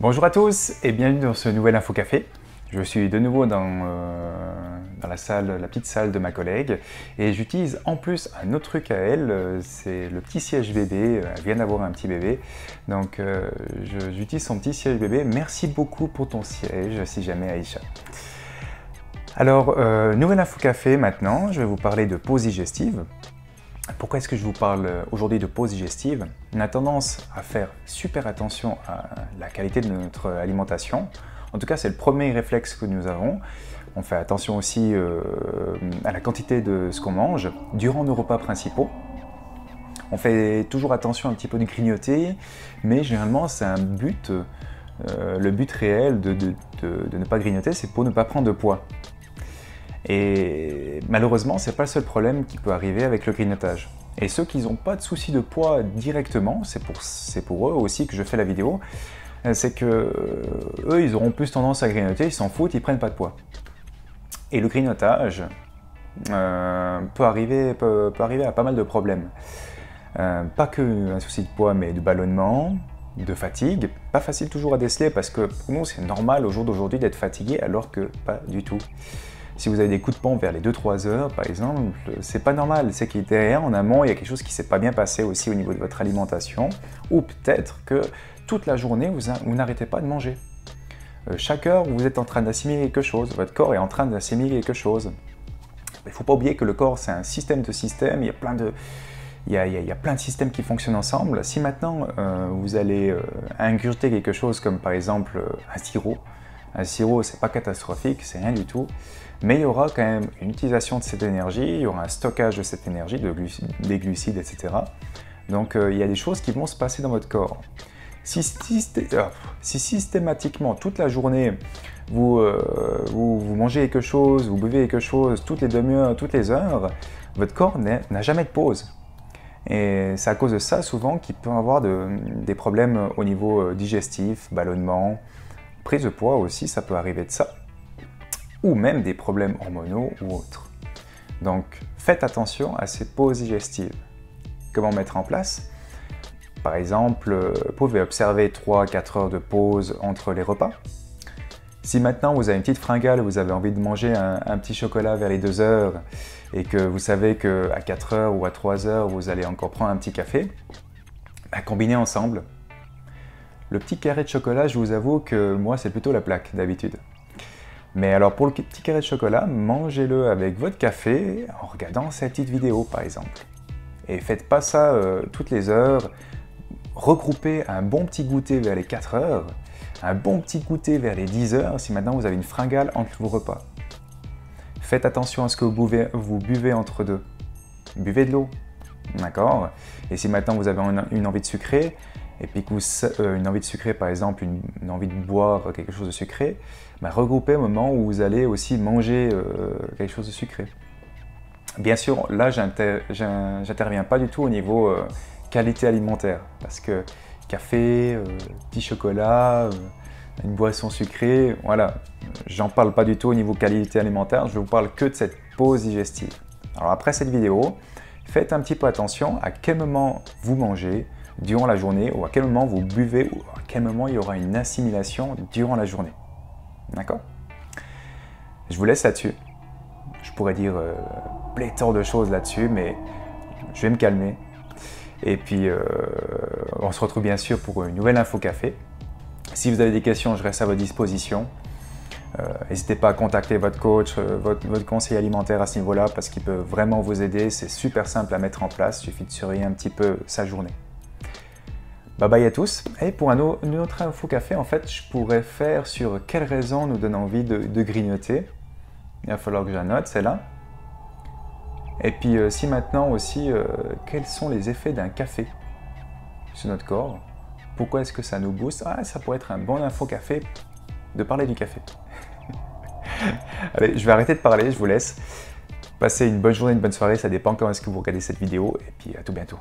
Bonjour à tous et bienvenue dans ce nouvel Info Café. Je suis de nouveau dans la petite salle de ma collègue et j'utilise en plus un autre truc à elle, c'est le petit siège bébé. Elle vient d'avoir un petit bébé, donc j'utilise son petit siège bébé. Merci beaucoup pour ton siège si jamais Aïcha. Alors, nouvel Info Café maintenant, je vais vous parler de pause digestive. Pourquoi est-ce que je vous parle aujourd'hui de pause digestive? On a tendance à faire super attention à la qualité de notre alimentation. En tout cas, c'est le premier réflexe que nous avons. On fait attention aussi à la quantité de ce qu'on mange durant nos repas principaux. On fait toujours attention un petit peu de grignoter, mais généralement c'est un but, le but réel de ne pas grignoter, c'est pour ne pas prendre de poids. Et malheureusement, ce n'est pas le seul problème qui peut arriver avec le grignotage. Et ceux qui n'ont pas de souci de poids directement, c'est pour eux aussi que je fais la vidéo, c'est que eux, ils auront plus tendance à grignoter, ils s'en foutent, ils prennent pas de poids. Et le grignotage peut arriver à pas mal de problèmes. Pas que un souci de poids, mais de ballonnement, de fatigue. Pas facile toujours à déceler parce que pour nous, c'est normal au jour d'aujourd'hui d'être fatigué alors que pas du tout. Si vous avez des coups de pompe vers les 2-3 heures, par exemple, c'est pas normal. C'est que derrière, en amont, il y a quelque chose qui s'est pas bien passé aussi au niveau de votre alimentation. Ou peut-être que toute la journée, vous n'arrêtez pas de manger. Chaque heure, vous êtes en train d'assimiler quelque chose. Votre corps est en train d'assimiler quelque chose. Il ne faut pas oublier que le corps, c'est un système de systèmes. Il y a plein de systèmes qui fonctionnent ensemble. Si maintenant, vous allez ingurgiter quelque chose comme par exemple un sirop, c'est pas catastrophique, c'est rien du tout. Mais il y aura quand même une utilisation de cette énergie, il y aura un stockage de cette énergie, des glucides, etc. Donc il y a des choses qui vont se passer dans votre corps. Si systématiquement, toute la journée, vous mangez quelque chose, vous buvez quelque chose, toutes les demi-heures, toutes les heures, votre corps n'a jamais de pause. Et c'est à cause de ça souvent qu'il peut y avoir des problèmes au niveau digestif, ballonnement, prise de poids aussi, ça peut arriver de ça. Ou même des problèmes hormonaux ou autres. Donc faites attention à ces pauses digestives. Comment mettre en place? Par exemple, vous pouvez observer 3-4 heures de pause entre les repas. Si maintenant vous avez une petite fringale, vous avez envie de manger un petit chocolat vers les 2 heures et que vous savez qu'à 4 heures ou à 3 heures, vous allez encore prendre un petit café, combinez ensemble. Le petit carré de chocolat, je vous avoue que moi, c'est plutôt la plaque d'habitude. Mais alors pour le petit carré de chocolat, mangez-le avec votre café en regardant cette petite vidéo par exemple. Et faites pas ça toutes les heures. Regroupez un bon petit goûter vers les 4 heures, un bon petit goûter vers les 10 heures si maintenant vous avez une fringale entre vos repas. Faites attention à ce que vous buvez entre deux. Buvez de l'eau, d'accord? Et si maintenant vous avez une envie de sucrer, et puis que une envie de sucrer, par exemple, une envie de boire quelque chose de sucré, regroupez au moment où vous allez aussi manger quelque chose de sucré. Bien sûr, là, j'interviens pas du tout au niveau qualité alimentaire, parce que café, petit chocolat, une boisson sucrée, voilà, j'en parle pas du tout au niveau qualité alimentaire, je vous parle que de cette pause digestive. Alors après cette vidéo, faites un petit peu attention à quel moment vous mangez durant la journée, ou à quel moment vous buvez, ou à quel moment il y aura une assimilation durant la journée. D'accord? Je vous laisse là-dessus. Je pourrais dire pléthore de choses là-dessus, mais je vais me calmer. Et puis, on se retrouve bien sûr pour une nouvelle Info Café. Si vous avez des questions, je reste à votre disposition. N'hésitez pas à contacter votre coach, votre conseiller alimentaire à ce niveau-là, parce qu'il peut vraiment vous aider. C'est super simple à mettre en place, il suffit de surveiller un petit peu sa journée. Bye bye à tous. Et pour une autre Info Café, en fait, je pourrais faire sur quelles raisons nous donne envie de grignoter. Il va falloir que j'annote celle-là. Et puis, si maintenant aussi, quels sont les effets d'un café sur notre corps? Pourquoi est-ce que ça nous booste? Ça pourrait être un bon Info Café de parler du café. Allez, je vais arrêter de parler, je vous laisse. Passez une bonne journée, une bonne soirée, ça dépend quand est-ce que vous regardez cette vidéo. Et puis, à tout bientôt.